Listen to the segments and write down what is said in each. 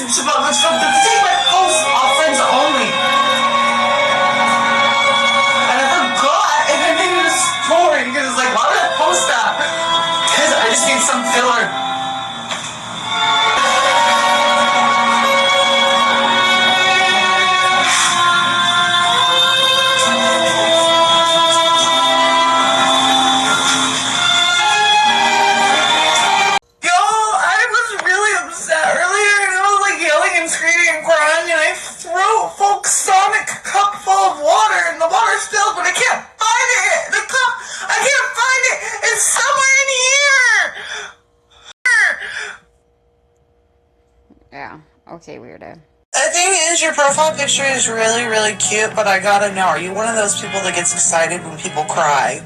to take my post off friends only. And I forgot, and I made it a story because it's like, why would I post that? Because I just need some filler. Sonic cup full of water and the water's filled, but I can't find it. The cup, I can't find it. It's somewhere in here. Yeah. Okay, weirdo. The thing is, your profile picture is really, really cute, but I gotta know, are you one of those people that gets excited when people cry?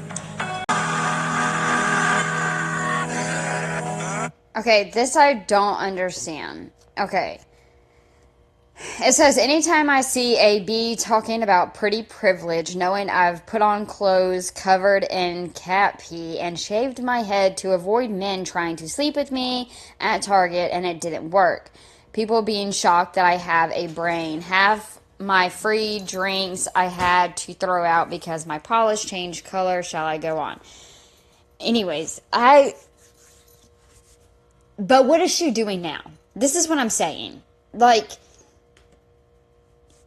Okay, this I don't understand. Okay. It says, anytime I see a bee talking about pretty privilege, knowing I've put on clothes covered in cat pee and shaved my head to avoid men trying to sleep with me at Target, and it didn't work. People being shocked that I have a brain. Half my free drinks I had to throw out because my polish changed color. Shall I go on? Anyways, but what is she doing now? This is what I'm saying. Like,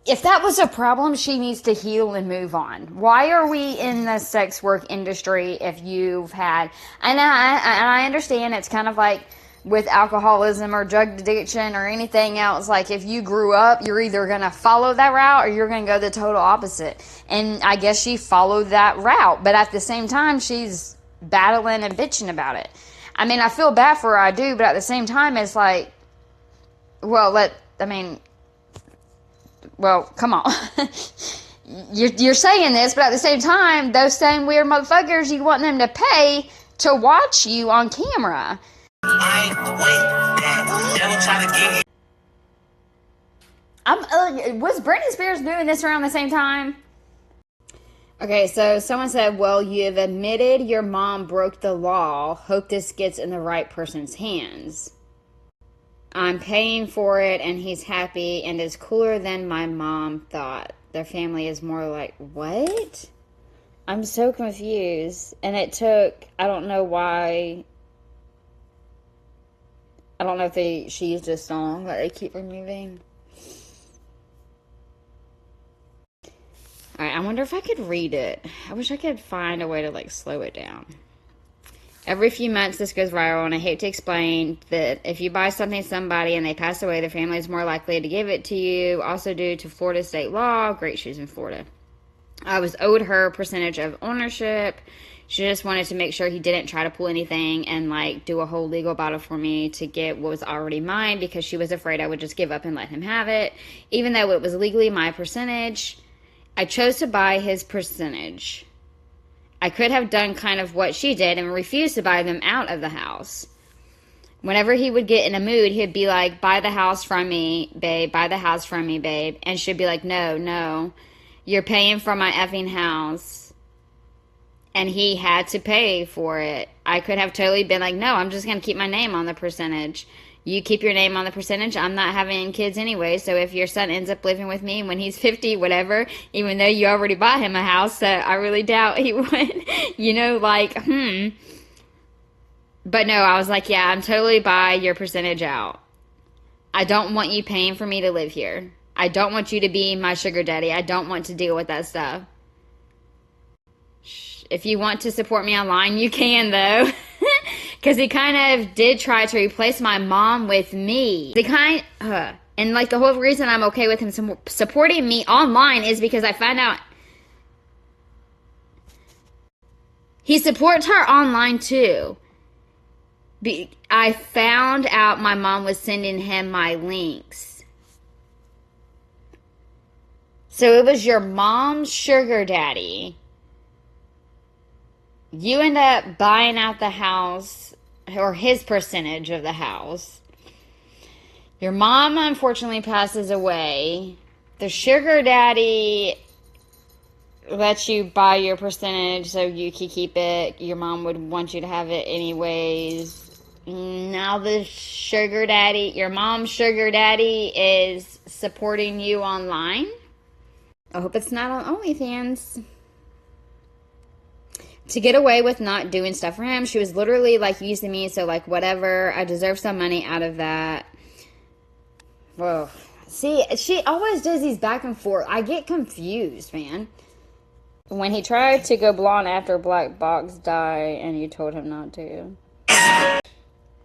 if that was a problem, she needs to heal and move on. Why are we in the sex work industry if you've had... And I understand it's kind of like with alcoholism or drug addiction or anything else. Like, if you grew up, you're either going to follow that route or you're going to go the total opposite. And I guess she followed that route. But at the same time, she's battling and bitching about it. I mean, I feel bad for her, I do. But at the same time, it's like... Well, come on. You're saying this, but at the same time, those same weird motherfuckers, you want them to pay to watch you on camera. Was Britney Spears doing this around the same time? Okay, so someone said, well, you've admitted your mom broke the law. Hope this gets in the right person's hands. I'm paying for it, and he's happy and is cooler than my mom thought. Their family is more like, what? I'm so confused. And it took, I don't know why. I don't know if she used a song that they keep removing. Alright, I wonder if I could read it. I wish I could find a way to, like, slow it down. Every few months, this goes viral, and I hate to explain that if you buy something to somebody and they pass away, their family is more likely to give it to you. Also, due to Florida state law, great shoes in Florida. I was owed her a percentage of ownership. She just wanted to make sure he didn't try to pull anything and, like, do a whole legal battle for me to get what was already mine because she was afraid I would just give up and let him have it. Even though it was legally my percentage, I chose to buy his percentage. I could have done kind of what she did and refused to buy them out of the house. Whenever he would get in a mood, he'd be like, buy the house from me, babe, buy the house from me, babe. And she'd be like, no, you're paying for my effing house. And he had to pay for it. I could have totally been like, no, I'm just going to keep my name on the percentage. You keep your name on the percentage. I'm not having kids anyway, so if your son ends up living with me when he's 50, whatever, even though you already bought him a house, so I really doubt he would, But no, I was like, yeah, I'm totally buy your percentage out. I don't want you paying for me to live here. I don't want you to be my sugar daddy. I don't want to deal with that stuff. If you want to support me online, you can, though. Because he kind of did try to replace my mom with me. And, like, the whole reason I'm okay with him supporting me online is because I found out he supports her online, too. I found out my mom was sending him my links. So it was your mom's sugar daddy. You end up buying out the house, or his percentage of the house. Your mom, unfortunately, passes away. The sugar daddy lets you buy your percentage so you can keep it. Your mom would want you to have it anyways. Now the sugar daddy, your mom's sugar daddy, is supporting you online. I hope it's not on OnlyFans. To get away with not doing stuff for him, she was literally like using me, so like whatever, I deserve some money out of that. Whoa. See, she always does these back and forth. I get confused, man. When he tried to go blonde after Black Box died and you told him not to.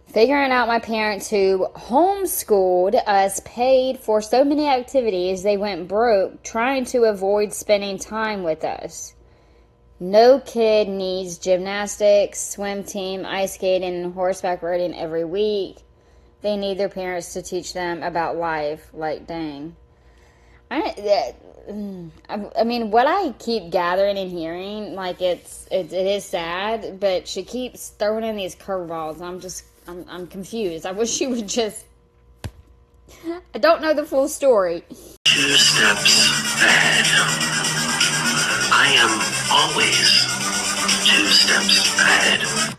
Figuring out my parents who homeschooled us paid for so many activities they went broke trying to avoid spending time with us. No kid needs gymnastics, swim team, ice skating, and horseback riding every week. They need their parents to teach them about life. Like, dang. I mean, what I keep gathering and hearing, like, it is sad, but she keeps throwing in these curveballs. I'm confused. I wish she would just... I don't know the full story. 2 steps ahead. I am always 2 steps ahead.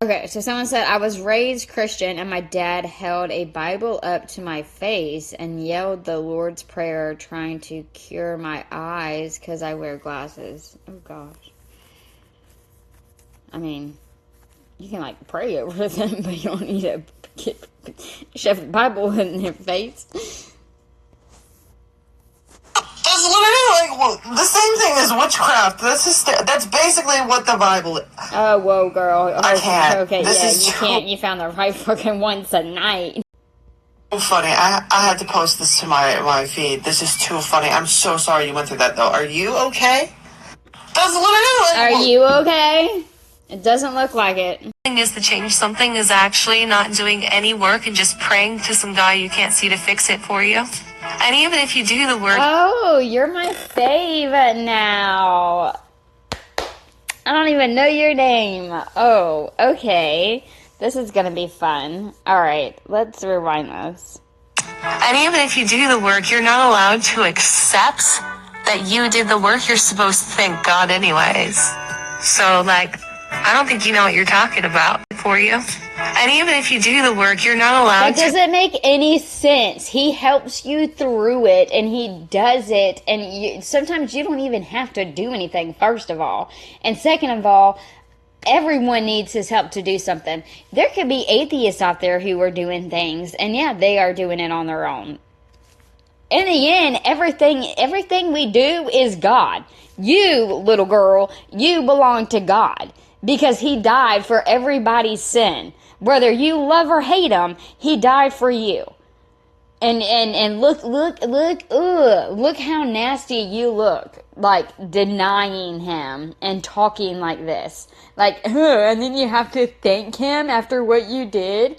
Okay, so someone said, I was raised Christian and my dad held a Bible up to my face and yelled the Lord's Prayer trying to cure my eyes because I wear glasses. Oh, gosh. I mean, you can, like, pray over them, but you don't need to shove the Bible in your face. That's literally like the same thing as witchcraft. That's basically what the Bible is. Oh, whoa, girl. Okay, I can't. Okay, this yeah, is you can't. You found the right fucking one tonight. So funny. I had to post this to my feed. This is too funny. I'm so sorry you went through that, though. Are you okay? That's literally like... Are you okay? It doesn't look like it. Is to change something is actually not doing any work and just praying to some guy you can't see to fix it for you. And even if you do the work... Oh, you're my fave now. I don't even know your name. Oh, okay. This is going to be fun. All right, let's rewind this. And even if you do the work, you're not allowed to accept that you did the work. You're supposed to thank God anyways. So, like, I don't think you know what you're talking about for you. And even if you do the work, you're not allowed That doesn't make any sense. He helps you through it, and he does it, and sometimes you don't even have to do anything, first of all. And second of all, everyone needs his help to do something. There could be atheists out there who are doing things, and yeah, they are doing it on their own. In the end, everything we do is God. You, little girl, you belong to God. Because he died for everybody's sin. Whether you love or hate him, he died for you. And look how nasty you look. Like, denying him and talking like this. Like, and then you have to thank him after what you did.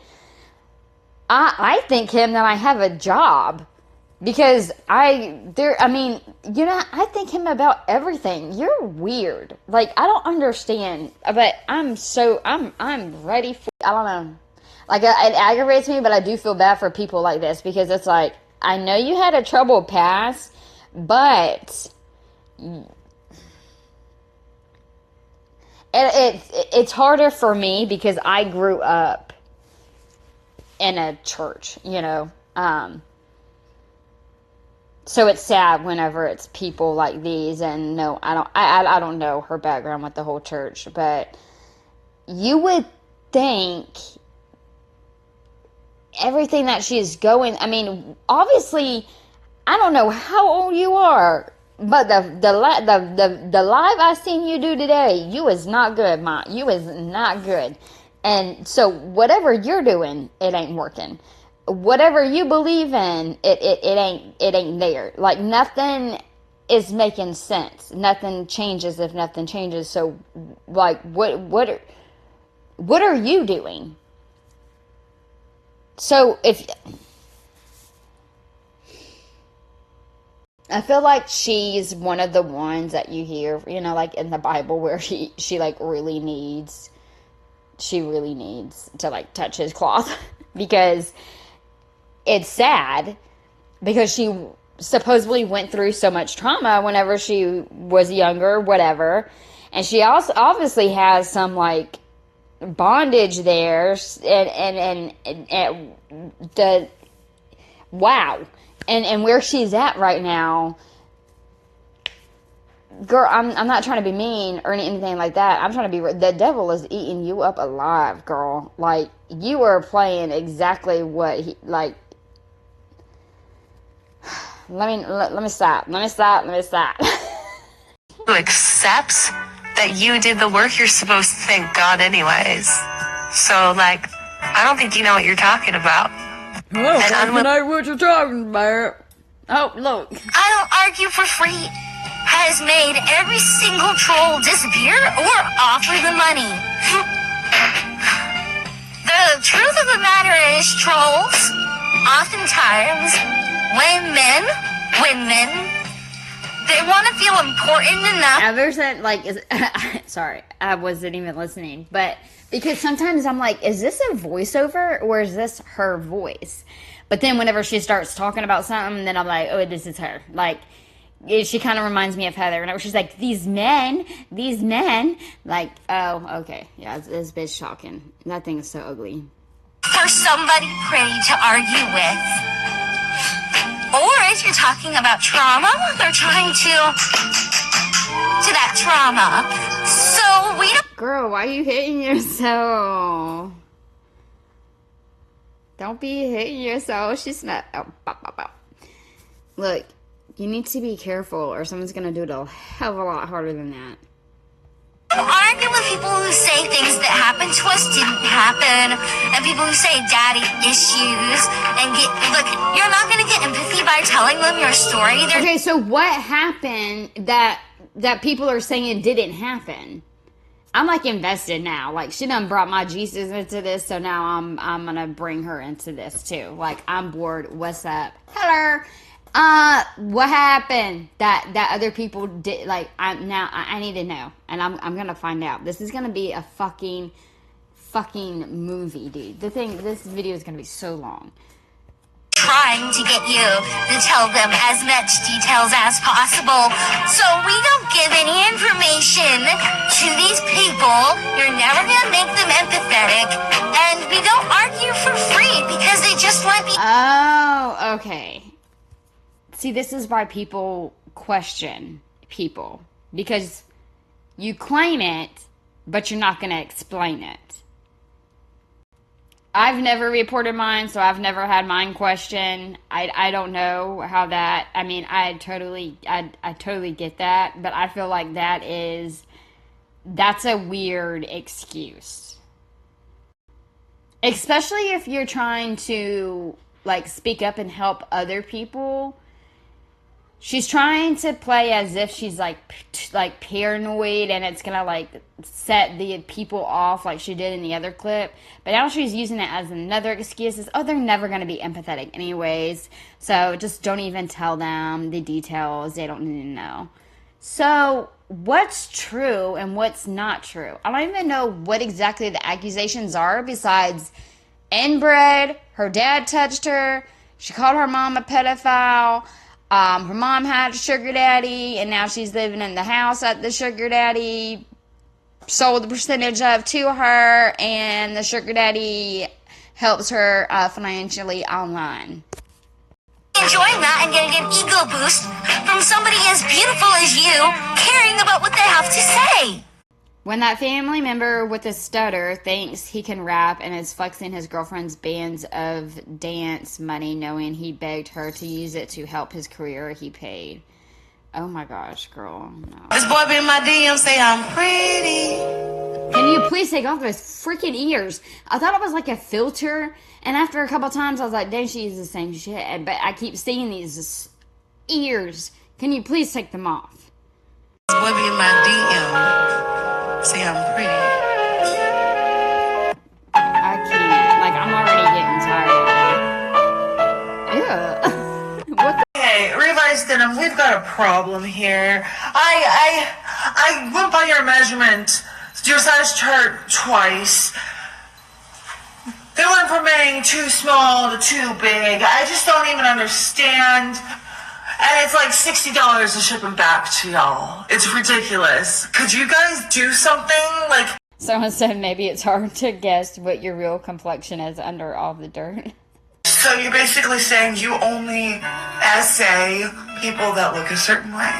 I thank him that I have a job. Because I thank him about everything. You're weird. Like, I don't understand. But I'm ready for, I don't know. Like, it aggravates me, but I do feel bad for people like this. Because it's like, I know you had a troubled past, but it's harder for me because I grew up in a church, you know. So it's sad whenever it's people like these, and no, I don't know her background with the whole church, but you would think everything that she's going, I mean, obviously, I don't know how old you are, but the live I seen you do today, you is not good, Ma. You is not good. And so whatever you're doing, it ain't working. Whatever you believe in, it ain't there. Like, nothing is making sense. Nothing changes if nothing changes. So, like, what are you doing? So I feel like she's one of the ones that you hear, you know, like in the Bible where she like really needs to like touch his cloth because it's sad because she supposedly went through so much trauma whenever she was younger, whatever. And she also obviously has some like bondage there, and the wow, and where she's at right now. Girl, I'm not trying to be mean or anything like that. I'm trying to be. The devil is eating you up alive, girl. Like, you are playing exactly what he like. Let me stop. Who accepts that you did the work you're supposed to thank God anyways. So, like, I don't think you know what you're talking about. Oh, I know what you're talking about. Oh, look. I don't argue for free has made every single troll disappear or offer the money. The truth of the matter is, trolls, oftentimes, women, they want to feel important enough. There's that, like, sorry, I wasn't even listening, but because sometimes I'm like, is this a voiceover or is this her voice? But then whenever she starts talking about something, then I'm like, oh, this is her. Like, she kind of reminds me of Heather. And she's like, these men. Like, oh, okay. Yeah, this bitch talking. That thing is so ugly. For somebody pretty to argue with. Or if you're talking about trauma, they're trying to that trauma. So we don't... Girl, why are you hitting yourself? Don't be hitting yourself. She's not... Oh, bop, bop, bop. Look, you need to be careful or someone's going to do it a hell of a lot harder than that. Argue with people who say things that happened to us didn't happen, and people who say daddy issues, and look, you're not going to get empathy by telling them your story. Okay, so what happened that people are saying didn't happen? I'm like invested now. Like, she done brought my Jesus into this, so now I'm gonna bring her into this too. Like, I'm bored. What's up? Hello. What happened that other people did? Like, I need to know, and I'm gonna find out. This is gonna be a fucking movie, dude. This video is gonna be so long. Trying to get you to tell them as much details as possible, so we don't give any information to these people. You're never gonna make them empathetic, and we don't argue for free because they just want to be. Oh, okay. See, this is why people question people, because you claim it, but you're not going to explain it. I've never reported mine, so I've never had mine questioned. I don't know how that, I mean, I totally get that, but I feel like that's a weird excuse. Especially if you're trying to, like, speak up and help other people. She's trying to play as if she's like paranoid and it's gonna like set the people off like she did in the other clip. But now she's using it as another excuse. They're never gonna be empathetic anyways. So just don't even tell them the details. They don't need to know. So what's true and what's not true? I don't even know what exactly the accusations are besides inbred, her dad touched her, she called her mom a pedophile. Her mom had a sugar daddy, and now she's living in the house that the sugar daddy sold the percentage of to her, and the sugar daddy helps her financially online. Enjoying that and getting an ego boost from somebody as beautiful as you, caring about what they have to say. When that family member with a stutter thinks he can rap and is flexing his girlfriend's bands of dance money knowing he begged her to use it to help his career, he paid. Oh my gosh, girl, no. This boy be in my DM say I'm pretty. Can you please take off those freaking ears? I thought it was like a filter, and after a couple times I was like, dang, she uses the same shit. But I keep seeing these ears. Can you please take them off? This boy be in my DM. Say I'm pretty. I can't. Like, I'm already getting tired of it. Yeah. What the? Hey, Revised Denim, we've got a problem here. I went by your measurement, your size chart twice. They went from being too small to too big. I just don't even understand. And it's like $60 to ship them back to y'all. It's ridiculous. Could you guys do something? Like, Someone said maybe it's hard to guess what your real complexion is under all the dirt. So you're basically saying you only essay people that look a certain way?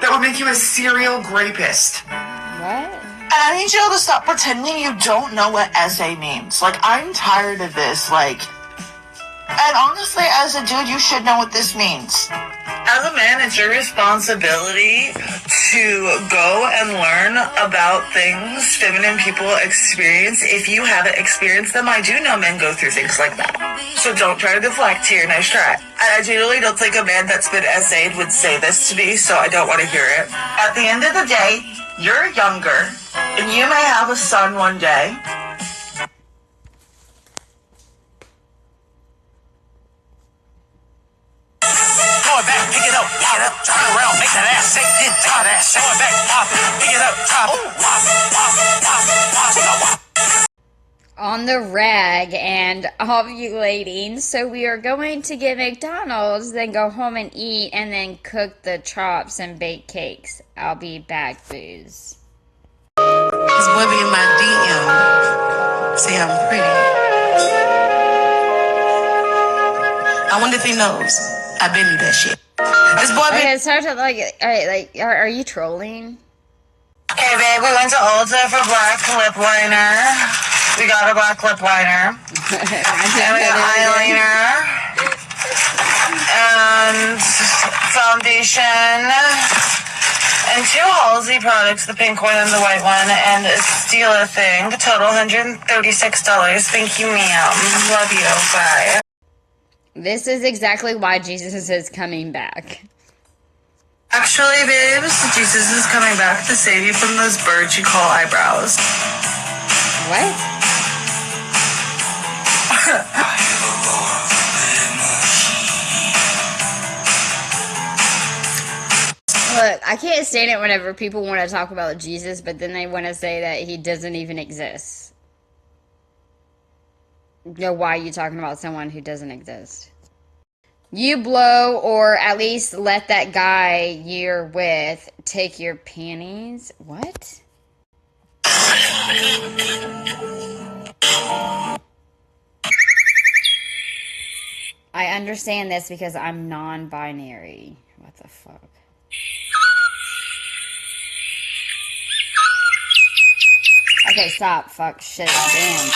That would make you a serial rapist. What? And I need you to stop pretending you don't know what essay means. Like, I'm tired of this. Like, and honestly, as a dude, you should know what this means. As a man, it's your responsibility to go and learn about things feminine people experience. If you haven't experienced them, I do know men go through things like that. So don't try to deflect here. Nice try. And I genuinely don't think a man that's been essayed would say this to me, so I don't want to hear it. At the end of the day, you're younger, and you may have a son one day. Back, pick it up, turn around, make that ass shake, then drop that shake. Going back, pop it, pick it up, drop it, on the rag and ovulating, so we are going to get McDonald's, then go home and eat, and then cook the chops and bake cakes. I'll be back, booze. This boy be in my DM. Say I'm pretty. I wonder if he knows. I've been through that shit. This boy be... Okay, it's hard to, are you trolling? Okay, babe, we went to Ulta for black lip liner. We got a black lip liner. And we got eyeliner. And foundation. And 2 Halsey products, the pink one and the white one, and a Stila thing. Total $136. Thank you, ma'am. Love you. Bye. This is exactly why Jesus is coming back. Actually, babes, Jesus is coming back to save you from those birds you call eyebrows. What? Look, I can't stand it whenever people want to talk about Jesus, but then they want to say that he doesn't even exist. You know, why are you talking about someone who doesn't exist? You blow, or at least let that guy you're with take your panties. What? I understand this because I'm non-binary. What the fuck? Okay, stop. Fuck. Shit. Damn.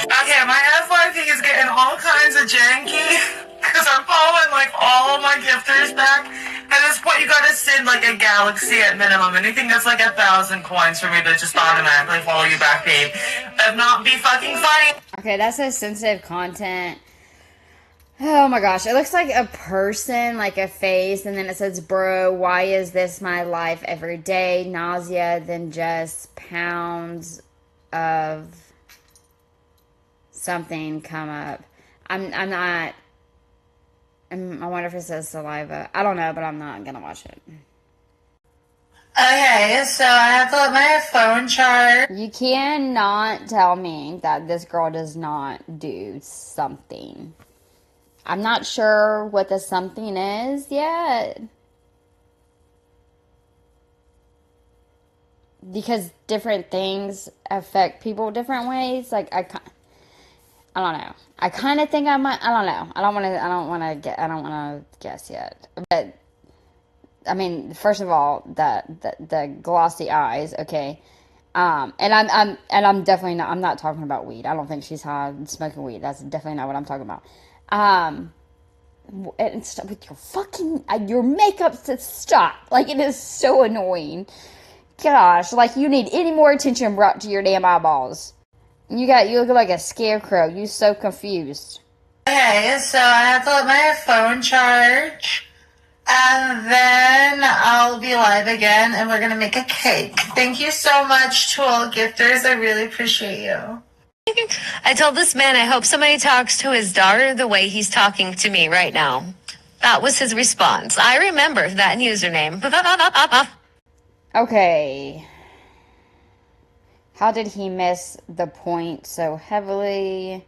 Okay, my FYP is getting all kinds of janky because I'm following like all of my gifters back. At this point, you gotta send like a galaxy at minimum. Anything that's like 1,000 coins for me to just automatically follow you back, babe. If not, be fucking funny. Okay, that's a sensitive content. Oh my gosh, it looks like a person, like a face, and then it says, bro, why is this my life every day? Nausea, then just pounds of something come up. I wonder if it says saliva. I don't know, but I'm not gonna watch it. Okay, so I have to let my phone charge. You cannot tell me that this girl does not do something. I'm not sure what the something is yet. Because different things affect people different ways. Like, I don't know. I kind of think I might. I don't know. I don't want to guess yet. But I mean, first of all, the glossy eyes. Okay. And I'm definitely not. I'm not talking about weed. I don't think she's high smoking weed. That's definitely not what I'm talking about. And stop with your fucking your makeup to stop. Like, it is so annoying. Gosh, like you need any more attention brought to your damn eyeballs. You look like a scarecrow. You so confused. Okay, so I have to let my phone charge. And then I'll be live again and we're gonna make a cake. Thank you so much to all gifters. I really appreciate you. I told this man I hope somebody talks to his daughter the way he's talking to me right now. That was his response. I remember that username. Okay. How did he miss the point so heavily?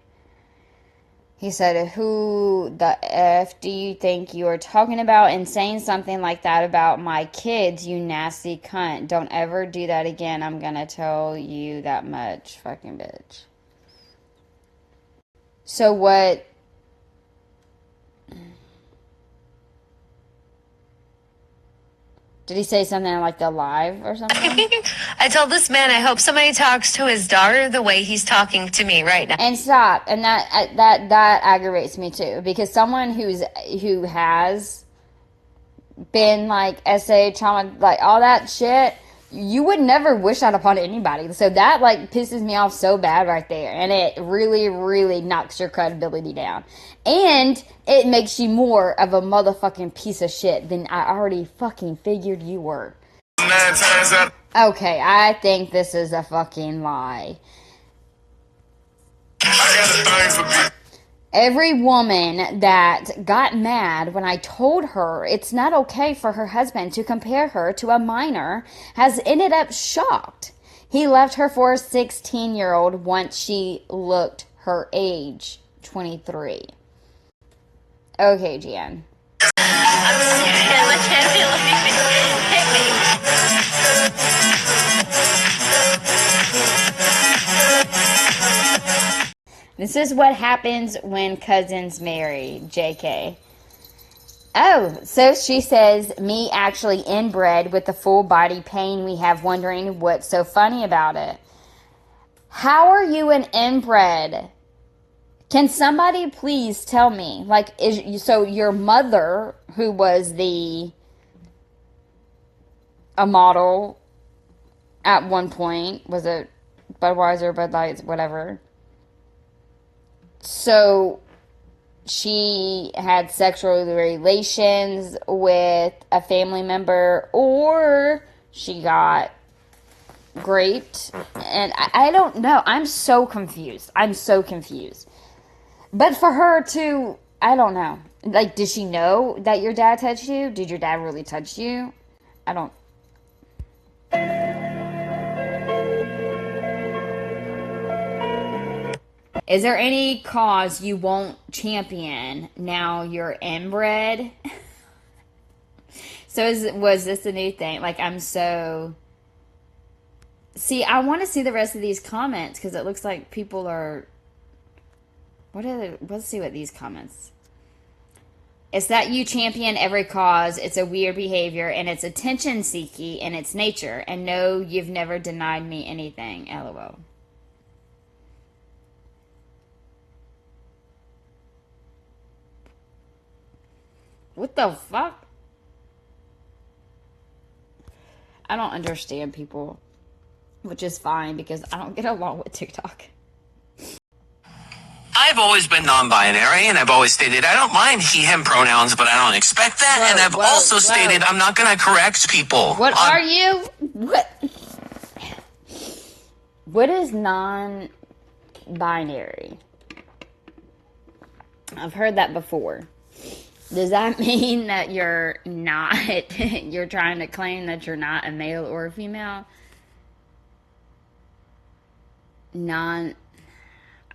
He said, who the F do you think you are talking about and saying something like that about my kids, you nasty cunt. Don't ever do that again. I'm gonna tell you that much. Fucking bitch. So what... Did he say something like the live or something? I told this man I hope somebody talks to his daughter the way he's talking to me right now. And stop. And that aggravates me too, because someone who has been like SA trauma, like all that shit, you would never wish that upon anybody. So that like pisses me off so bad right there, and it really, really knocks your credibility down, and it makes you more of a motherfucking piece of shit than I already fucking figured you were. 9 times out. Okay, I think this is a fucking lie. I got a thing for people. Every woman that got mad when I told her it's not okay for her husband to compare her to a minor has ended up shocked. He left her for a 16-year-old once she looked her age, 23. Okay, Jan. This is what happens when cousins marry, JK. Oh, so she says, me actually inbred with the full body pain we have, wondering what's so funny about it. How are you an inbred? Can somebody please tell me? Like, so your mother, who was a model at one point, was it Budweiser, Bud Lights, whatever. So she had sexual relations with a family member, or she got raped, and I don't know. I'm so confused. But for her to, I don't know. Like, did she know that your dad touched you? Did your dad really touch you? I don't. Is there any cause you won't champion now you're inbred? So was this a new thing? Like, I'm so... See, I want to see the rest of these comments, because it looks like people are... Let's see what these comments... It's that you champion every cause. It's a weird behavior, and it's attention-seeking in its nature. And no, you've never denied me anything. LOL. What the fuck? I don't understand people, which is fine because I don't get along with TikTok. I've always been non-binary, and I've always stated I don't mind he/him pronouns, but I don't expect that. Whoa, and I've also stated I'm not going to correct people. What are you? What is non-binary? I've heard that before. Does that mean that you're not, you're trying to claim that you're not a male or a female? I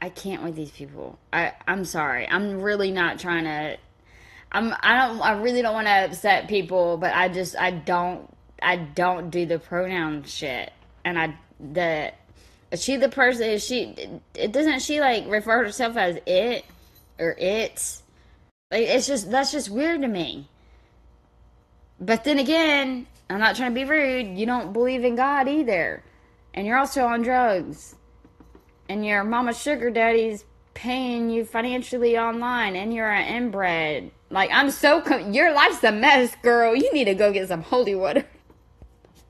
can't with these people. I'm sorry. I'm really not trying to, I really don't want to upset people, but I don't do the pronoun shit. And is she the person, doesn't she like refer herself as it or it's? Like, that's just weird to me. But then again, I'm not trying to be rude. You don't believe in God either. And you're also on drugs. And your mama sugar daddy's paying you financially online. And you're an inbred. Like, your life's a mess, girl. You need to go get some holy water.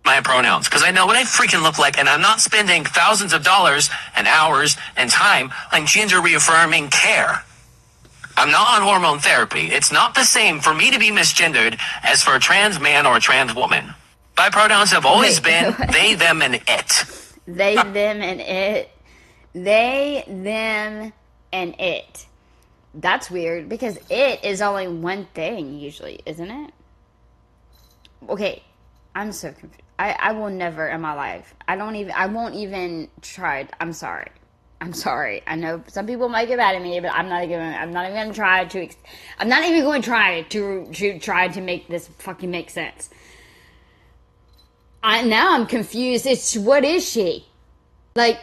My pronouns, because I know what I freaking look like, and I'm not spending thousands of dollars and hours and time on gender reaffirming care. I'm not on hormone therapy. It's not the same for me to be misgendered as for a trans man or a trans woman. My pronouns have always been they, them, and it. They, them, and it. They, them, and it. That's weird, because it is only one thing, usually, isn't it? Okay, I'm so confused. I will never in my life. I won't even try. I'm sorry. I'm sorry. I know some people might get mad at me, but I'm not even going to try to. I'm not even going to try to make this fucking make sense. Now I'm confused. What is she? Like,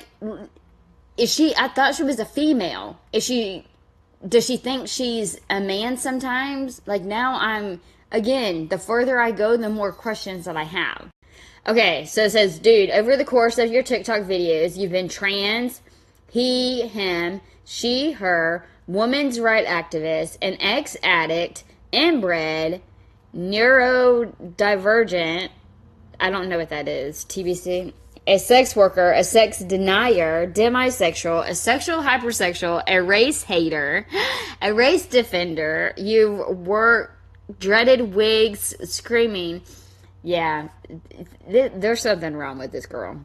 is she? I thought she was a female. Does she think she's a man sometimes? Like, now again, the further I go, the more questions that I have. Okay, so it says, dude, over the course of your TikTok videos, you've been trans, he, him, she, her, women's right activist, an ex-addict, inbred, neurodivergent, I don't know what that is, TBC, a sex worker, a sex denier, demisexual, a sexual hypersexual, a race hater, a race defender, you wore dreaded wigs, screaming. Yeah, there's something wrong with this girl.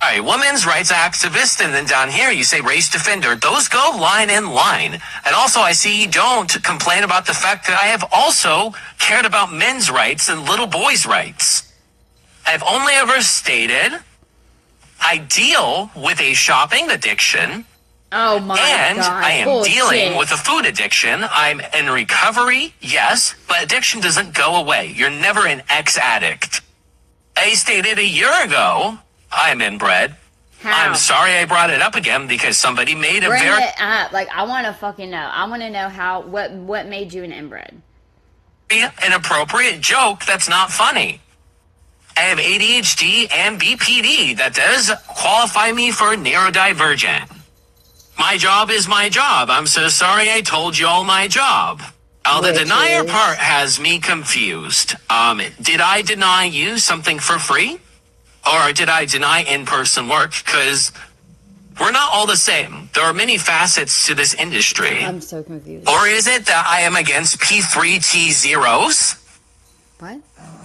All right, women's rights activist, and then down here you say race defender. Those go line in line. And also I see you don't complain about the fact that I have also cared about men's rights and little boys' rights. I've only ever stated I deal with a shopping addiction. Oh my and God. I am Bullshit. dealing with a food addiction. I'm in recovery, yes, but addiction doesn't go away. You're never an ex-addict. I stated a year ago, I'm inbred. How? I'm sorry I brought it up again because somebody made Bring it up. Like, I want to fucking know. I want to know what made you an inbred. inappropriate joke that's not funny. I have ADHD and BPD. That does qualify me for neurodivergent. My job is my job. I'm so sorry I told you all my job. The denier part has me confused. Did I deny you something for free? Or did I deny in-person work? Because we're not all the same. There are many facets to this industry. I'm so confused. Or is it that I am against P3T0s? What?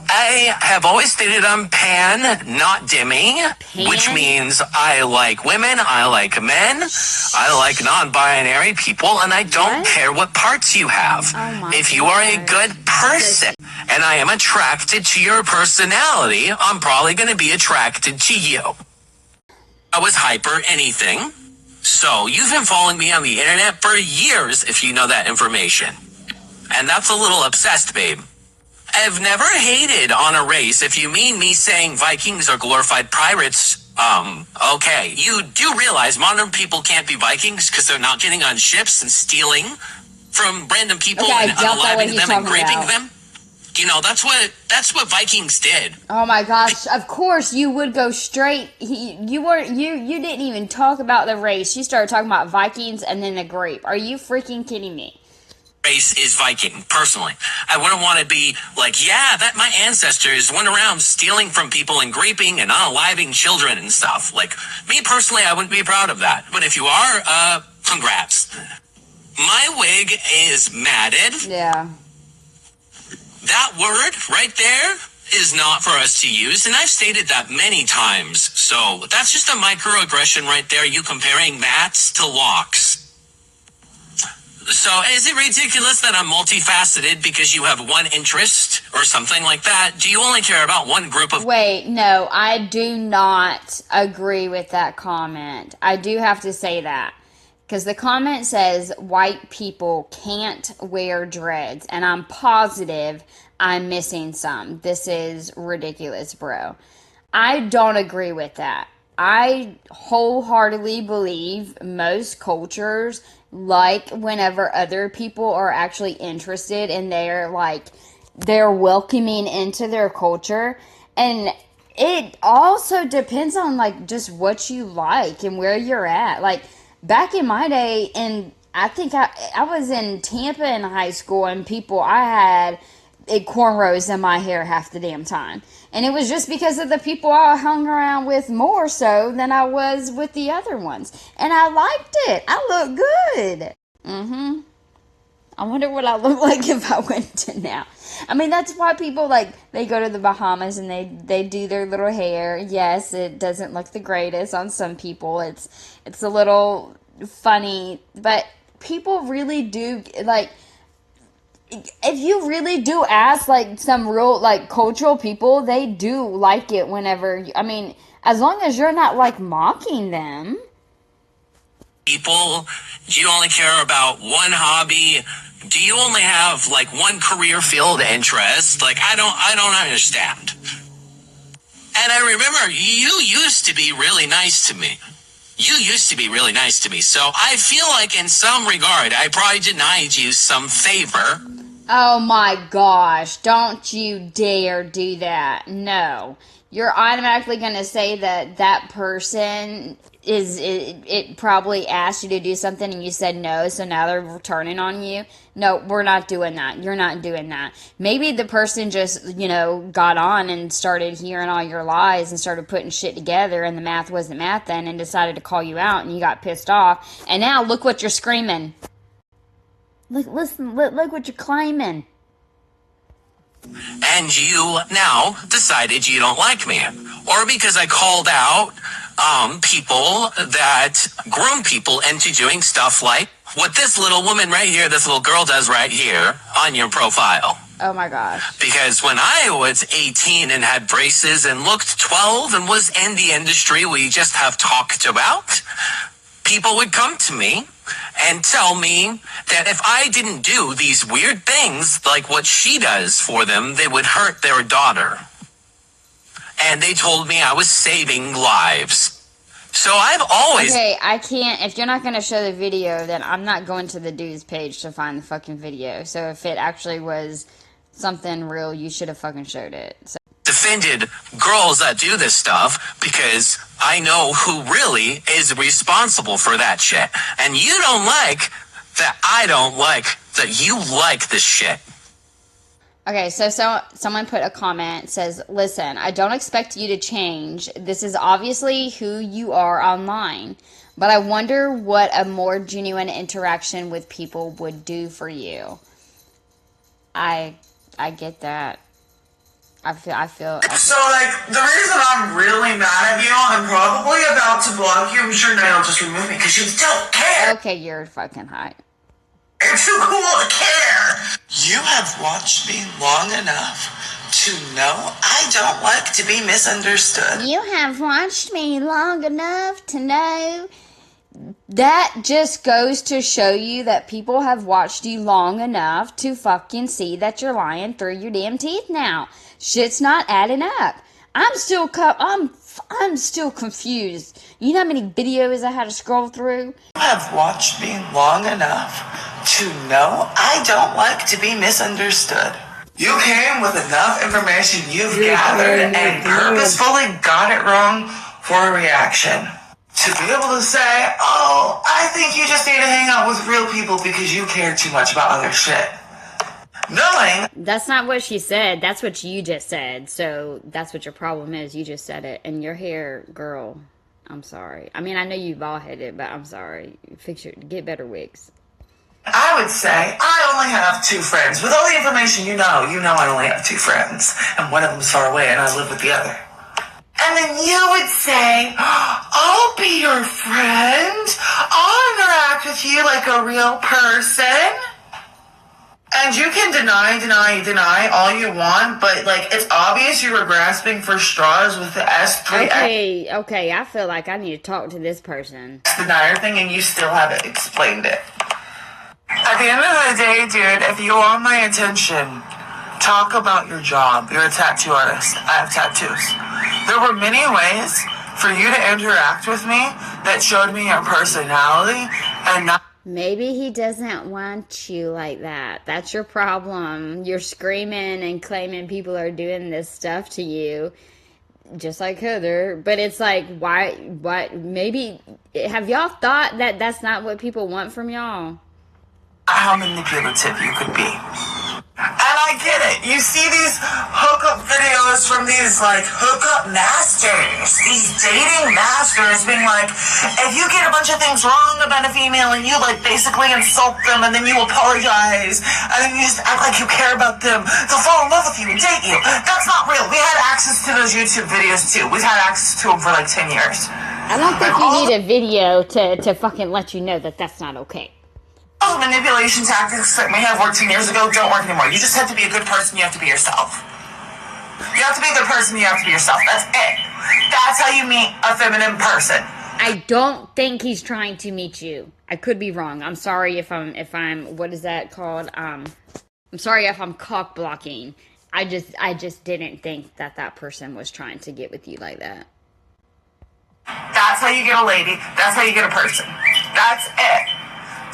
I have always stated I'm pan, not demi, which means I like women, I like men, I like non-binary people, and I don't care what parts you have. If you are a good person and I am attracted to your personality, I'm probably going to be attracted to you. I was hyper anything. So you've been following me on the internet for years if you know that information. And that's a little obsessed, babe. I've never hated on a race. If you mean me saying Vikings are glorified pirates, okay. You do realize modern people can't be Vikings because they're not getting on ships and stealing from random people and unaliving them and raping them? You know, that's what Vikings did. Oh my gosh, of course you would go straight. You didn't even talk about the race. You started talking about Vikings and then the grape. Are you freaking kidding me? Race is Viking, personally. I wouldn't want to be like, yeah, that my ancestors went around stealing from people and raping and unaliving children and stuff. Like, me personally, I wouldn't be proud of that. But if you are, congrats. My wig is matted. Yeah. That word right there is not for us to use, and I've stated that many times. So that's just a microaggression right there, you comparing mats to locks. So is it ridiculous that I'm multifaceted because you have one interest or something like that? Do you only care about one group of... Wait, no, I do not agree with that comment. I do have to say that. Because the comment says white people can't wear dreads. And I'm positive I'm missing some. This is ridiculous, bro. I don't agree with that. I wholeheartedly believe most cultures, like whenever other people are actually interested and they're welcoming into their culture. And it also depends on like just what you like and where you're at. Like back in my day, and I think I was in Tampa in high school, and I had cornrows in my hair half the damn time. And it was just because of the people I hung around with more so than I was with the other ones. And I liked it. I looked good. I wonder what I look like if I went to now. I mean, that's why people, they go to the Bahamas and they do their little hair. Yes, it doesn't look the greatest on some people. It's a little funny. But people really do, if you really do ask, some real, cultural people, they do like it whenever, as long as you're not, mocking them. people? Do you only care about one hobby? Do you only have like one career field interest? Like, I don't understand. And I remember you used to be really nice to me. You used to be really nice to me. So I feel like in some regard, I probably denied you some favor. Oh my gosh, don't you dare do that. No. You're automatically going to say that that person it probably asked you to do something and you said no, so now they're turning on you. No, we're not doing that. You're not doing that. Maybe the person just, got on and started hearing all your lies and started putting shit together, and the math wasn't math then, and decided to call you out, and you got pissed off. And now look what you're screaming. Look what you're claiming. And you now decided you don't like me. Or because I called out people that groom people into doing stuff like what this little woman right here, this little girl does right here on your profile. Oh my gosh. Because when I was 18 and had braces and looked 12 and was in the industry we just have talked about, people would come to me and tell me that if I didn't do these weird things like what she does for them, they would hurt their daughter. And they told me I was saving lives. So I've always... Okay, I can't... If you're not going to show the video, then I'm not going to the dude's page to find the fucking video. So if it actually was something real, you should have fucking showed it. So. Defended girls that do this stuff because I know who really is responsible for that shit. And you don't like that I don't like that you like this shit. Okay, so someone put a comment, says, listen, I don't expect you to change. This is obviously who you are online. But I wonder what a more genuine interaction with people would do for you. I get that. I feel. So, the reason I'm really mad at you, I'm probably about to block you. I'm sure now just remove me because you don't care. Okay, you're fucking hot. You're too cool to care. You have watched me long enough to know I don't like to be misunderstood. You have watched me long enough to know. That just goes to show you that people have watched you long enough to fucking see that you're lying through your damn teeth now. Shit's not adding up. I'm still confused. You know how many videos I had to scroll through? You have watched me long enough to know I don't like to be misunderstood. You came with enough information you've gathered and purposefully got it wrong for a reaction. To be able to say, oh, I think you just need to hang out with real people because you care too much about other shit. Knowing... That's not what she said. That's what you just said. So that's what your problem is. You just said it. And your hair, girl, I'm sorry. I mean, I know you bald-headed, but I'm sorry. Get better wigs. I would say I only have 2 friends. With all the information you know I only have 2 friends. And one of them's far away and I live with the other. And then you would say, I'll be your friend. I'll interact with you like a real person. And you can deny all you want, but, it's obvious you were grasping for straws with the S3. Okay, I feel like I need to talk to this person. Denier thing, and you still haven't explained it. At the end of the day, dude, if you want my attention, talk about your job. You're a tattoo artist. I have tattoos. There were many ways for you to interact with me that showed me your personality and not... Maybe he doesn't want you like that. That's your problem. You're screaming and claiming people are doing this stuff to you, just like Heather. But it's like, why, maybe, have y'all thought that that's not what people want from y'all? How manipulative you could be. And I get it. You see these hookup videos from these, hookup masters. These dating masters being like, if you get a bunch of things wrong about a female and you, basically insult them and then you apologize and then you just act like you care about them, they'll fall in love with you and date you. That's not real. We had access to those YouTube videos, too. We've had access to them for, 10 years. I don't think you need a video to fucking let you know that that's not okay. All the manipulation tactics that may have worked 10 years ago don't work anymore. You just have to be a good person. You have to be yourself. You have to be a good person. You have to be yourself. That's it. That's how you meet a feminine person. I don't think he's trying to meet you. I could be wrong. I'm sorry if I'm what is that called? I'm sorry if I'm cock blocking. I just didn't think that person was trying to get with you like that. That's how you get a lady. That's how you get a person. That's it.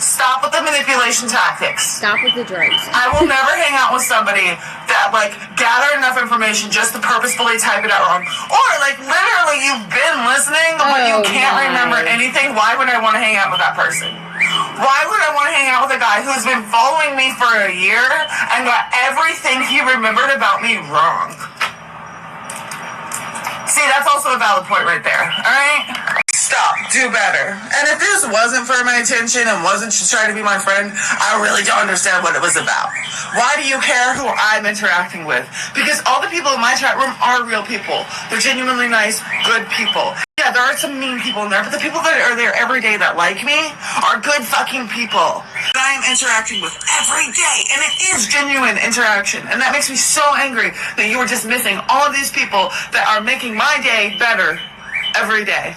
Stop with the manipulation tactics. Stop with the drugs. I will never hang out with somebody that, like, gather enough information just to purposefully type it out wrong. Or, like, literally you've been listening, but you can't remember anything. Why would I want to hang out with that person? Why would I want to hang out with a guy who's been following me for a year and got everything he remembered about me wrong? See, that's also a valid point right there, alright? Stop. Do better. And if this wasn't for my attention and wasn't to try to be my friend, I really don't understand what it was about. Why do you care who I'm interacting with? Because all the people in my chat room are real people. They're genuinely nice, good people. Yeah, there are some mean people in there, but the people that are there every day that like me are good fucking people that I am interacting with every day. And it is genuine interaction. And that makes me so angry that you are dismissing all of these people that are making my day better every day.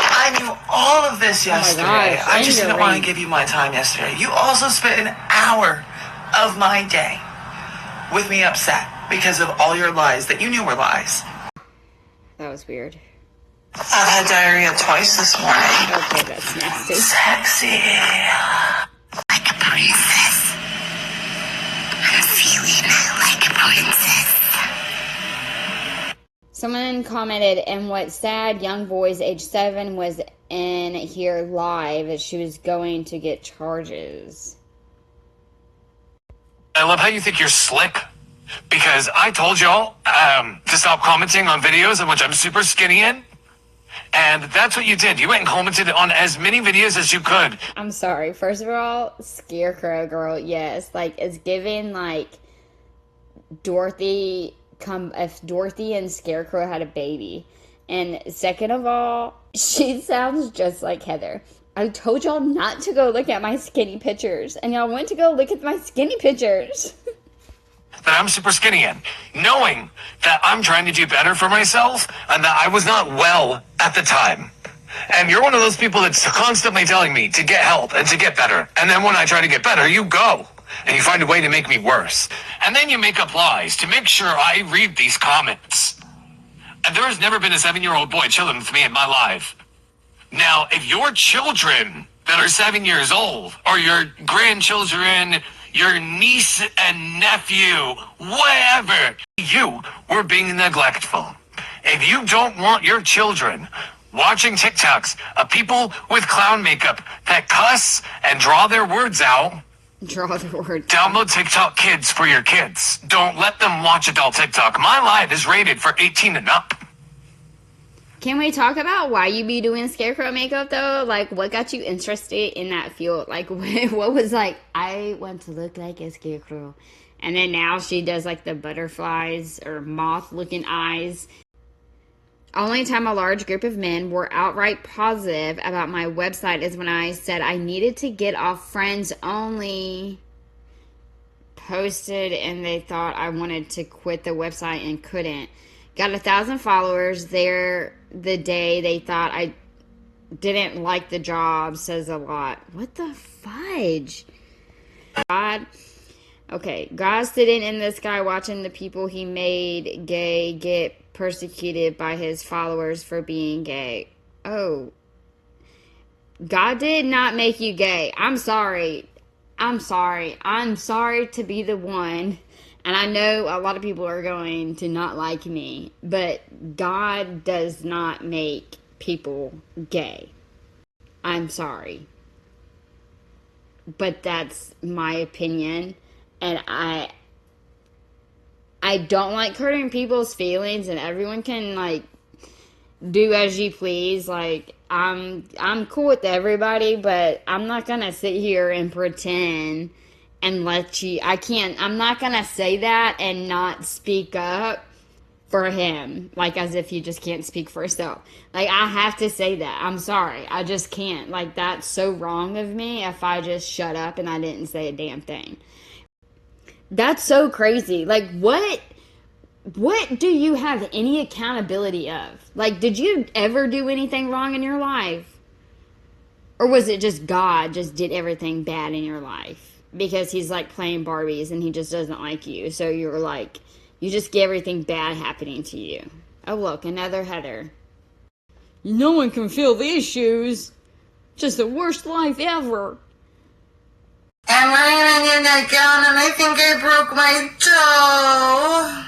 I knew all of this yesterday. I just didn't want to give you my time yesterday. You also spent an hour of my day with me upset because of all your lies that you knew were lies. That was weird. I've had diarrhea twice this morning. Okay, that's nasty. Sexy. Like a princess. I'm feeling like a princess. Someone commented, and what's sad, young boys age 7 was in here live. She was going to get charges. I love how you think you're slick. Because I told y'all to stop commenting on videos in which I'm super skinny in. And that's what you did. You went and commented on as many videos as you could. I'm sorry. First of all, Scarecrow girl, yes. Like, it's giving, like, Dorothy... if Dorothy and Scarecrow had a baby. And second of all, she sounds just like Heather. I told y'all not to go look at my skinny pictures, and y'all went to go look at my skinny pictures. That I'm super skinny in, knowing that I'm trying to do better for myself and that I was not well at the time. And you're one of those people that's constantly telling me to get help and to get better. And then when I try to get better, you go. And you find a way to make me worse. And then you make up lies to make sure I read these comments. And there has never been a 7-year-old boy chilling with me in my life. Now, if your children that are 7 years old, or your grandchildren, your niece and nephew, whatever, you were being neglectful. If you don't want your children watching TikToks of people with clown makeup that cuss and draw their words out, download TikTok Kids for your kids. Don't let them watch adult TikTok. My live is rated for 18 and up. Can we talk about why you be doing Scarecrow makeup, though? Like, what got you interested in that field? Like, what was like, I want to look like a Scarecrow. And then now she does, like, the butterflies or moth-looking eyes. Only time a large group of men were outright positive about my website is when I said I needed to get off friends only posted, and they thought I wanted to quit the website and couldn't. Got 1,000 followers there the day they thought I didn't like the job. Says a lot. What the fudge? God. Okay, God's sitting in the sky watching the people he made gay get persecuted by his followers for being gay. Oh. God did not make you gay. I'm sorry. I'm sorry. I'm sorry to be the one. And I know a lot of people are going to not like me. But God does not make people gay. I'm sorry. But that's my opinion. And I don't like hurting people's feelings, and everyone can, like, do as you please. Like, I'm cool with everybody, but I'm not gonna sit here and pretend and let you, I'm not gonna say that and not speak up for him, like, as if you just can't speak for yourself. Like, I have to say that. I'm sorry. I just can't. Like, that's so wrong of me if I just shut up and I didn't say a damn thing. That's so crazy. Like, what what do you have any accountability of? Like, did you ever do anything wrong in your life? Or was it just God just did everything bad in your life? Because he's like playing Barbies and he just doesn't like you. So you're like, you just get everything bad happening to you. Oh, look, another Heather. No one can fill these shoes. Just the worst life ever. I'm laying in that gown and I think I broke my toe.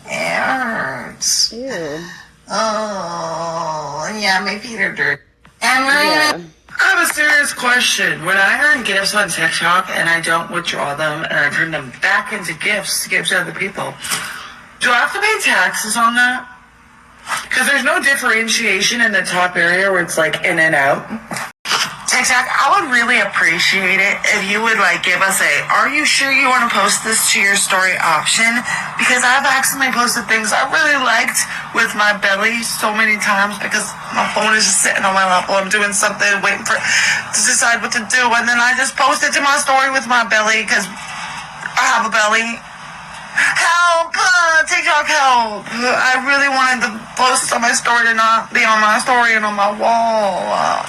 It hurts. Ew. Oh, yeah, my feet are dirty. I'm laying Yeah. I have a serious question. When I earn gifts on TikTok and I don't withdraw them and I turn them back into gifts to give to other people, do I have to pay taxes on that? Because there's no differentiation in the top area where it's like in and out. TikTok, I would really appreciate it if you would like give us a "are you sure you want to post this to your story" option, because I've accidentally posted things I really liked with my belly so many times because my phone is just sitting on my lap while I'm doing something, waiting for to decide what to do, and then I just post it to my story with my belly because I have a belly. Help! TikTok, help! I really wanted to post on my story to not be on my story and on my wall.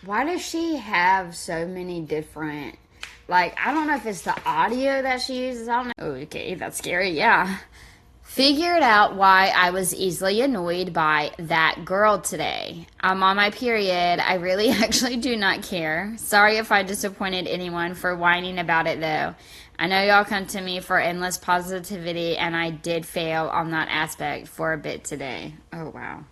Why does she have so many different, like, I don't know if it's the audio that she uses. I don't know. Okay, that's scary. Yeah. Figured out why I was easily annoyed by that girl today. I'm on my period. I really actually do not care. Sorry if I disappointed anyone for whining about it, though. I know y'all come to me for endless positivity, and I did fail on that aspect for a bit today. Oh, wow.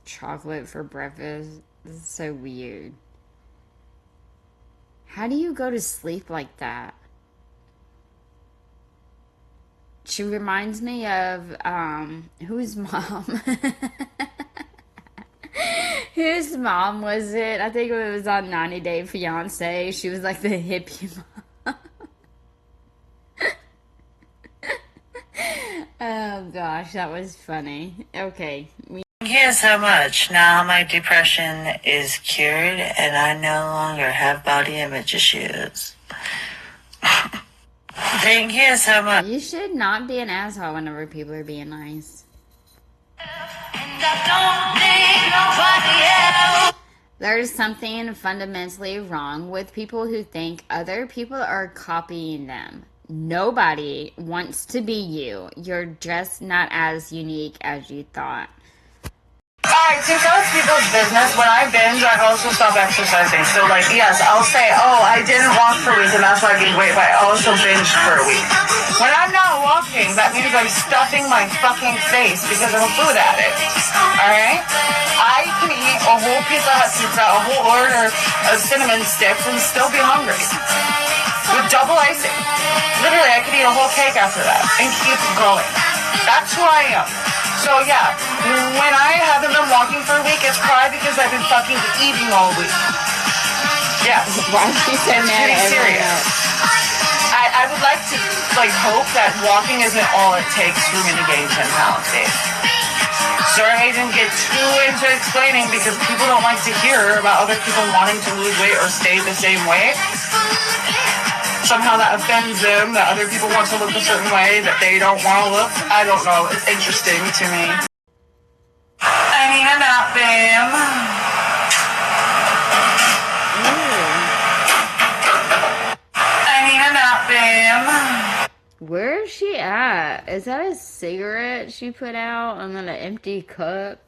Chocolate for breakfast. This is so weird. How do you go to sleep like that? She reminds me of, whose mom? Whose mom was it? I think it was on 90 Day Fiancé. She was like the hippie mom. Oh gosh, that was funny. Okay. Thank you so much. Now my depression is cured and I no longer have body image issues. Thank you so much. You should not be an asshole whenever people are being nice. There's something fundamentally wrong with people who think other people are copying them. Nobody wants to be you. You're just not as unique as you thought. Alright, to tell people's business, when I binge, I also stop exercising. So, like, yes, I'll say, oh, I didn't walk for a week and that's why I gained weight, but I also binged for a week. When I'm not walking, that means I'm stuffing my fucking face because I'm a food addict. Alright? I can eat a whole Pizza Hut pizza, a whole order of cinnamon sticks, and still be hungry. With double icing. Literally, I could eat a whole cake after that and keep going. That's who I am. So yeah, when I haven't been walking for a week, it's probably because I've been fucking eating all week. Yes. Why is she so It's mad pretty at serious. everyone? I would like to hope that walking isn't all it takes for me to gain 10 pounds, Dave. Sorry I didn't get too into explaining because people don't like to hear about other people wanting to lose weight or stay the same weight. Somehow that offends them, that other people want to look a certain way, that they don't want to look. I don't know. It's interesting to me. I need a nap, Bam. I need a nap, Bam. Where is she at? Is that a cigarette she put out and then an empty cup?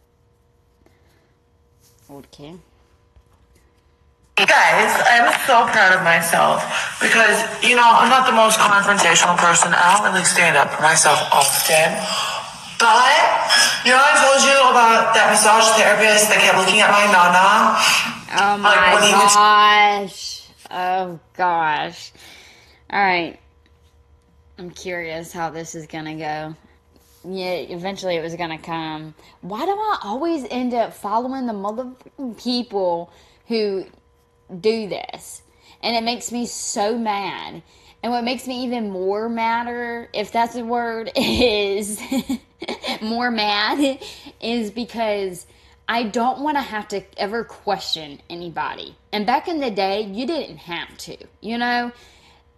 Okay. Guys, I'm so proud of myself because, you know, I'm not the most confrontational person. I don't really stand up for myself often. But, you know, I told you about that massage therapist that kept looking at my nana. Oh my gosh. Oh gosh. Alright. I'm curious how this is gonna go. Yeah, eventually it was gonna come. Why do I always end up following the motherfucking people who do this? And it makes me so mad. And what makes me even more madder, if that's a word, is more mad, is because I don't want to have to ever question anybody. And back in the day, you didn't have to, you know?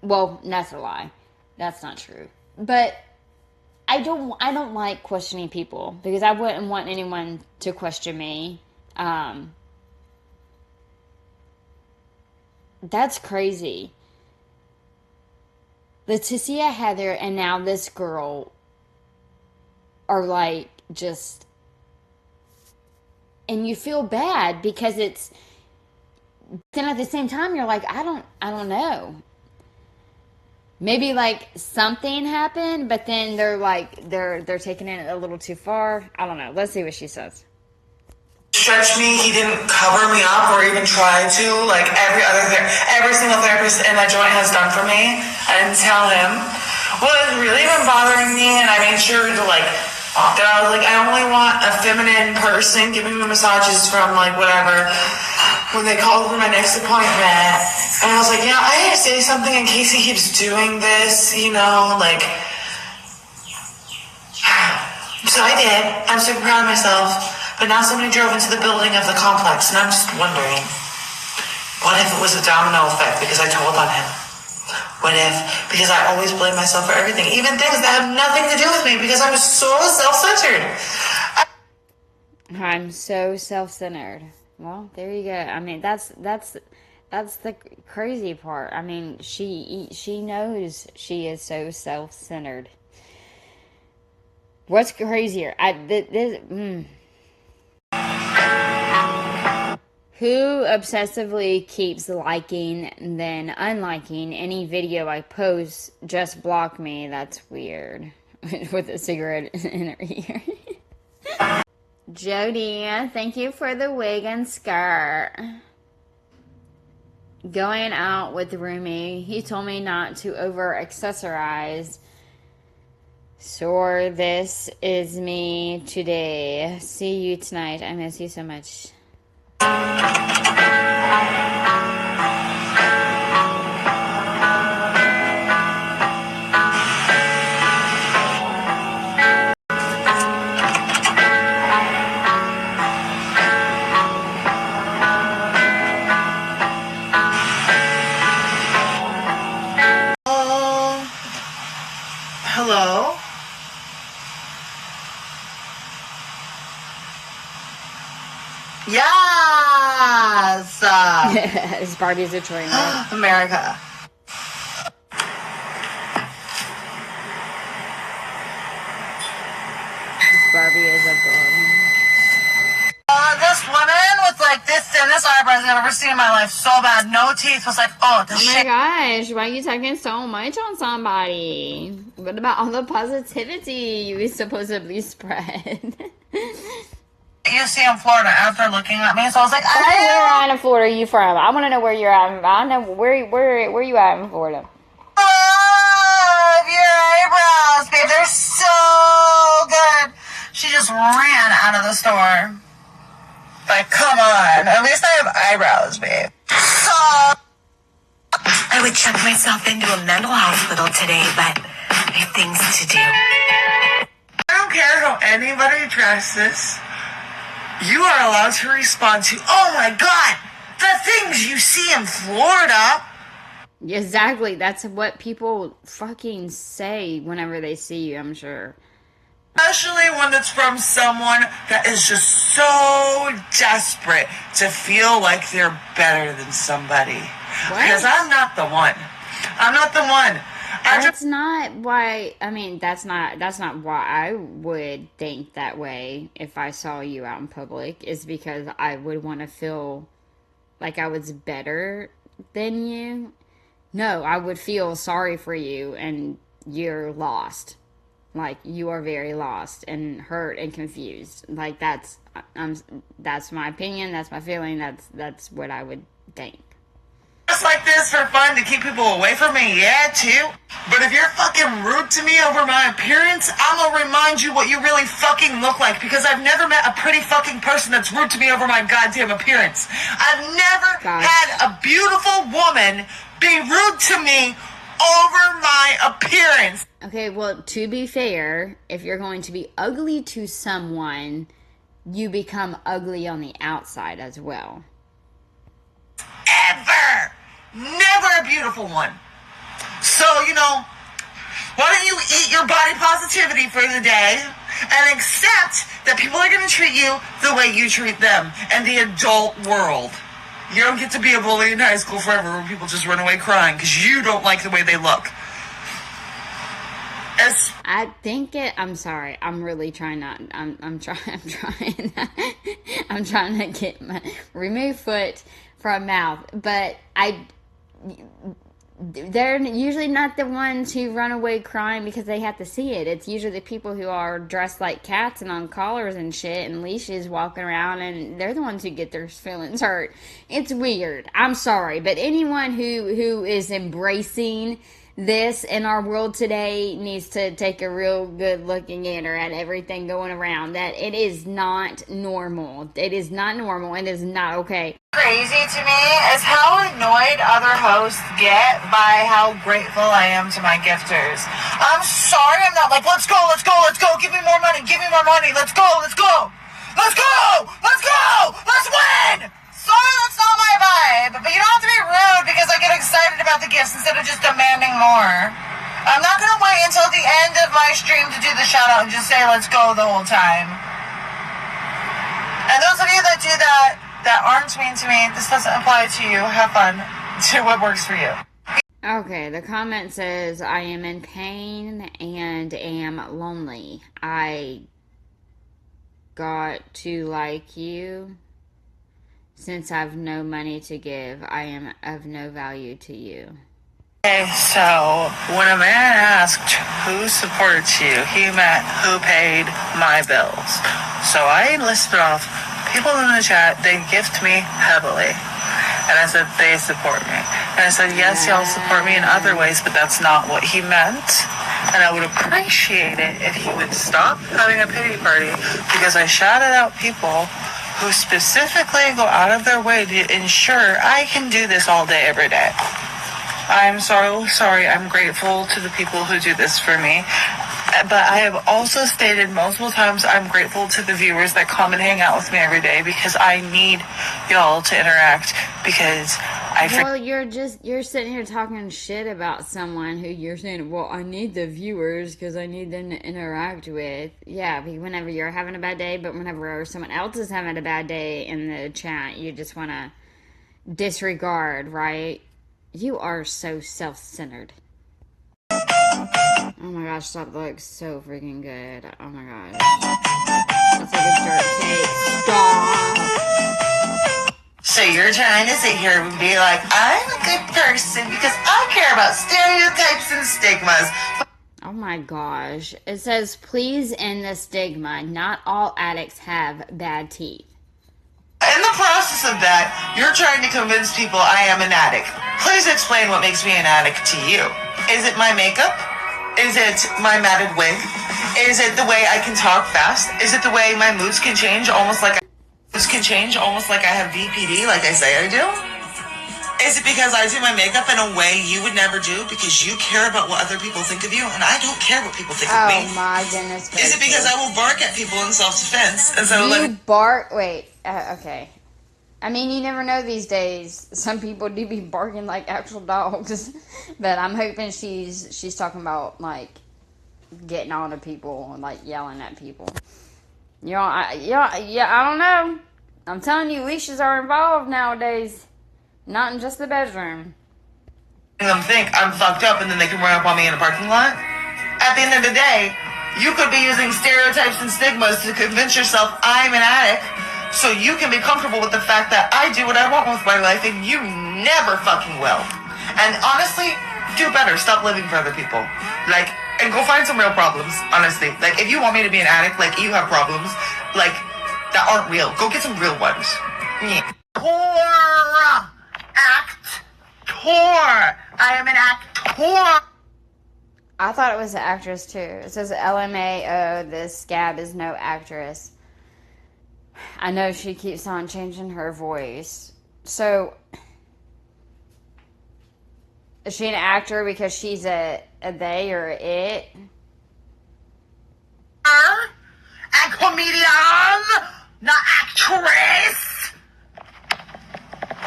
Well, that's a lie. That's not true. But I don't like questioning people because I wouldn't want anyone to question me. That's crazy. Leticia, Heather, and now this girl are like just, and you feel bad because it's, then at the same time you're like, I don't know. Maybe like something happened, but then they're like they're taking it a little too far. I don't know. Let's see what she says. Stretch me, he didn't cover me up or even try to, like every single therapist in my joint has done for me. I didn't tell him what has really been bothering me, and I made sure to that I was like, I only want a feminine person giving me massages from like whatever when they called for my next appointment. And I was like, I need to say something in case he keeps doing this, like. So I did. I'm super proud of myself. But now somebody drove into the building of the complex, and I'm just wondering, what if it was a domino effect because I told on him? What if, because I always blame myself for everything, even things that have nothing to do with me, because I'm so self-centered. I'm so self-centered. Well, there you go. I mean, that's the crazy part. I mean, she knows she is so self-centered. What's crazier? Who obsessively keeps liking then unliking any video I post? Just block me. That's weird. With a cigarette in her ear. Jody, thank you for the wig and skirt. Going out with Rumi. He told me not to over accessorize. So this is me today. See you tonight. I miss you so much. Hello? Yes! His Barbie's a train wreck. America. Barbie is a bum. This woman with like this thinnest eyebrows I've ever seen in my life, so bad, no teeth, was like, oh my gosh, why are you talking so much on somebody? What about all the positivity you supposedly spread? You see in Florida after looking at me, so I was like, where in Florida are you from? I want to know where you're at. I know where you at in Florida. Love your eyebrows, babe. They're so good. She just ran out of the store. Like, come on. At least I have eyebrows, babe. So I would check myself into a mental hospital today, but I have things to do. I don't care how anybody dresses. You are allowed to respond to, oh my God, the things you see in Florida. Exactly. That's what people fucking say whenever they see you, I'm sure. Especially when it's from someone that is just so desperate to feel like they're better than somebody. What? Because I'm not the one. I'm not the one. That's not why. I mean, that's not why I would think that way if I saw you out in public. Is because I would want to feel like I was better than you. No, I would feel sorry for you, and you're lost. Like, you are very lost and hurt and confused. Like, that's my opinion. That's my feeling. That's what I would think. Just like this for fun to keep people away from me, yeah, too. But if you're fucking rude to me over my appearance, I'm gonna remind you what you really fucking look like, because I've never met a pretty fucking person that's rude to me over my goddamn appearance. I've never had a beautiful woman be rude to me over my appearance. Okay, well, to be fair, if you're going to be ugly to someone, you become ugly on the outside as well. Ever. Never a beautiful one. So, why don't you eat your body positivity for the day and accept that people are going to treat you the way you treat them in the adult world. You don't get to be a bully in high school forever where people just run away crying because you don't like the way they look. I'm sorry. I'm really trying not. I'm trying to get my remove foot from mouth, but they're usually not the ones who run away crying because they have to see it. It's usually the people who are dressed like cats and on collars and shit and leashes walking around, and they're the ones who get their feelings hurt. It's weird. I'm sorry, but anyone who is embracing this in our world today needs to take a real good looking gander at everything going around. That it is not normal. It is not normal and it is not okay. Crazy to me is how annoyed other hosts get by how grateful I am to my gifters. I'm sorry I'm not like, let's go, give me more money, let's go, let's win! Sorry, that's not my vibe, but you don't have to be rude because I get excited about the gifts instead of just demanding more. I'm not going to wait until the end of my stream to do the shout out and just say let's go the whole time. And those of you that do that aren't mean to me, this doesn't apply to you. Have fun. Do what works for you. Okay, the comment says, I am in pain and am lonely. I got to like you. Since I've no money to give, I am of no value to you. Okay, so when a man asked who supports you, he meant who paid my bills. So I listed off people in the chat, they gift me heavily. And I said, they support me. And I said, yes, y'all support me in other ways, but that's not what he meant. And I would appreciate it if he would stop having a pity party, because I shouted out people who specifically go out of their way to ensure I can do this all day, every day. I'm so sorry. I'm grateful to the people who do this for me. But I have also stated multiple times I'm grateful to the viewers that come and hang out with me every day, because I need y'all to interact, because well, you're sitting here talking shit about someone who you're saying, well, I need the viewers because I need them to interact with. Yeah, whenever you're having a bad day, but whenever someone else is having a bad day in the chat, you just want to disregard, right? You are so self-centered. Oh my gosh, stop, that looks so freaking good. Oh my god. That's like a dirt cake. Stop! So you're trying to sit here and be like, I'm a good person because I care about stereotypes and stigmas. Oh my gosh. It says, please end the stigma. Not all addicts have bad teeth. In the process of that, you're trying to convince people I am an addict. Please explain what makes me an addict to you. Is it my makeup? Is it my matted wig? Is it the way I can talk fast? Is it the way my moods can change almost like I have BPD, like I say I do? Is it because I do my makeup in a way you would never do because you care about what other people think of you and I don't care what people think of me? Oh my goodness. Is it because I will bark at people in self-defense? And so Wait, okay. I mean, you never know these days. Some people do be barking like actual dogs. But I'm hoping she's talking about, like, getting on to people and, like, yelling at people. I don't know. I'm telling you, leashes are involved nowadays. Not in just the bedroom. Them think I'm fucked up and then they can run up on me in a parking lot. At the end of the day, you could be using stereotypes and stigmas to convince yourself I'm an addict so you can be comfortable with the fact that I do what I want with my life and you never fucking will. And honestly, do better. Stop living for other people. Like, and go find some real problems, honestly. Like, if you want me to be an addict, like, you have problems, like, that aren't real. Go get some real ones. Yeah. Actor. I am an actor. I thought it was an actress too. It says LMAO, this scab is no actress. I know she keeps on changing her voice. So, Is she an actor because she's a they or it? And comedian, not actress.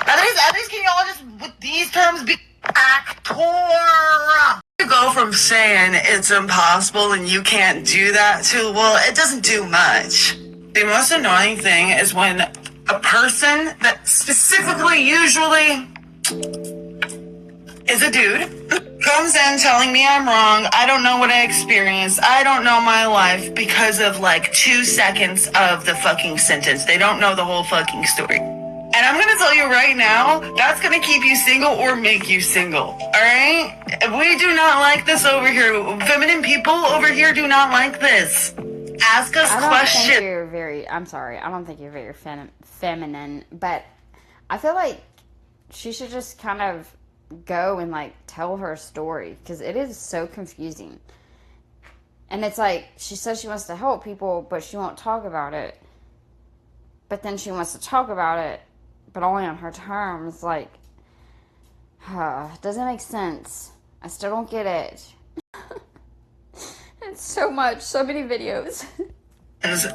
At least can y'all just, with these terms, be actor? You go from saying it's impossible and you can't do that to, well, it doesn't do much. The most annoying thing is when a person that specifically usually is a dude comes in telling me I'm wrong. I don't know what I experienced. I don't know my life because of like 2 seconds of the fucking sentence. They don't know the whole fucking story. And I'm going to tell you right now, that's going to keep you single or make you single. All right? We do not like this over here. Feminine people over here do not like this. Ask us questions. I'm sorry. I don't think you're very feminine, but I feel like she should just kind of go and like tell her story, because it is so confusing. And it's like, she says she wants to help people, but she won't talk about it. But then she wants to talk about it, but only on her terms. Like, it doesn't make sense. I still don't get it. It's so much, so many videos.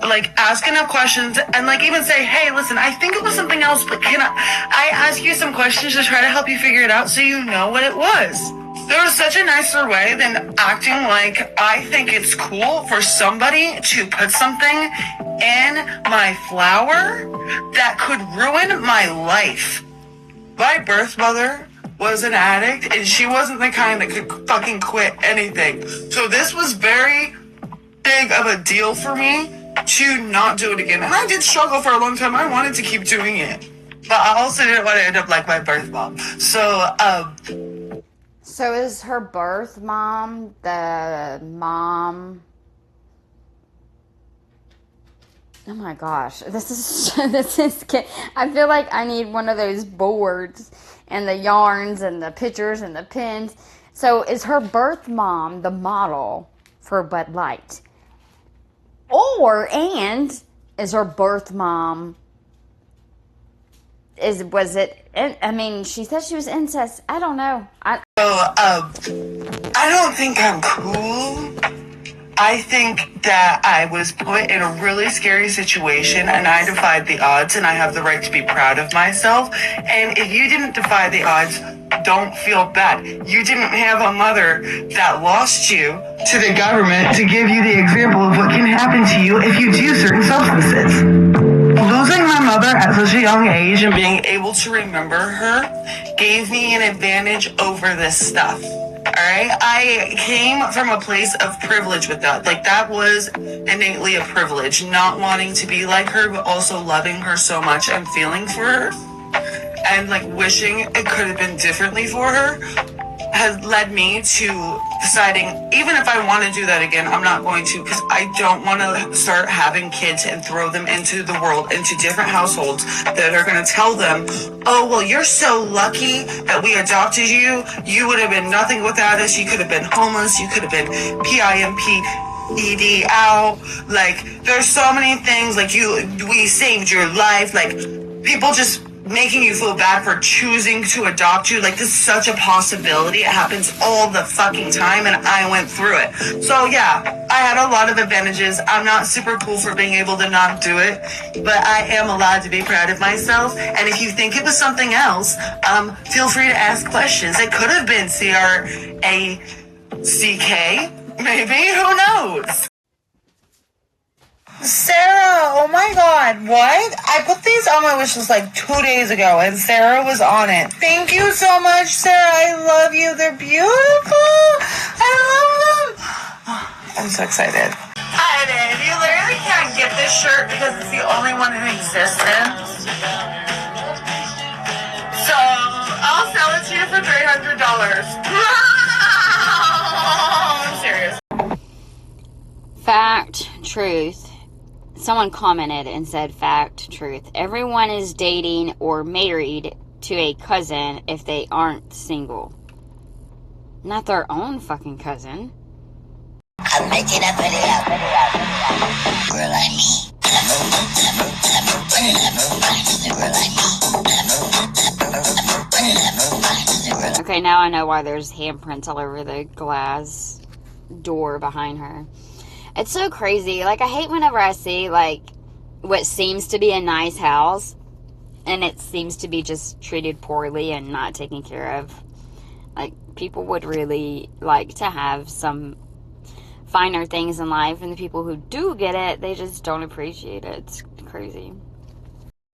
Like, ask enough questions and like even say, hey, listen, I think it was something else, but can I ask you some questions to try to help you figure it out so you know what it was? There was such a nicer way than acting like I think it's cool for somebody to put something in my flower that could ruin my life. My birth mother was an addict, and she wasn't the kind that could fucking quit anything. So this was very big of a deal for me to not do it again. And I did struggle for a long time. I wanted to keep doing it, but I also didn't want to end up like my birth mom. So is her birth mom the mom? Oh my gosh, this is I feel like I need one of those boards and the yarns and the pictures and the pins. So is her birth mom the model for Bud Light? And is her birth mom, she said she was incest. I don't know. I don't think I'm cool. I think that I was put in a really scary situation and I defied the odds, and I have the right to be proud of myself. And if you didn't defy the odds, don't feel bad. You didn't have a mother that lost you to the government to give you the example of what can happen to you if you do certain substances. Losing my mother at such a young age and being able to remember her gave me an advantage over this stuff. Alright? I came from a place of privilege with that. Like, that was innately a privilege. Not wanting to be like her, but also loving her so much and feeling for her. And, like, wishing it could have been differently for her has led me to deciding, even if I want to do that again, I'm not going to, because I don't want to start having kids and throw them into the world, into different households that are going to tell them, oh, well, you're so lucky that we adopted you. You would have been nothing without us. You could have been homeless. You could have been PIMP, out. Like, there's so many things, like, we saved your life. Like, people just making you feel bad for choosing to adopt you. Like, this is such a possibility. It happens all the fucking time, and I went through it. So yeah, I had a lot of advantages. I'm not super cool for being able to not do it, but I am allowed to be proud of myself. And if you think it was something else, feel free to ask questions. It could have been CRACK, maybe, who knows? Sarah, oh my god, what? I put these on my wish list like 2 days ago, and Sarah was on it. Thank you so much, Sarah. I love you. They're beautiful. I love them. I'm so excited. Honey, you literally can't get this shirt because it's the only one in existence. So, I'll sell it to you for $300. I'm serious. Fact, truth. Someone commented and said, fact, truth. Everyone is dating or married to a cousin if they aren't single. Not their own fucking cousin. I'm making a video. Girl like me. Okay, now I know why there's handprints all over the glass door behind her. It's so crazy. Like, I hate whenever I see, like, what seems to be a nice house, and it seems to be just treated poorly and not taken care of. Like, people would really like to have some finer things in life, and the people who do get it, they just don't appreciate it. It's crazy.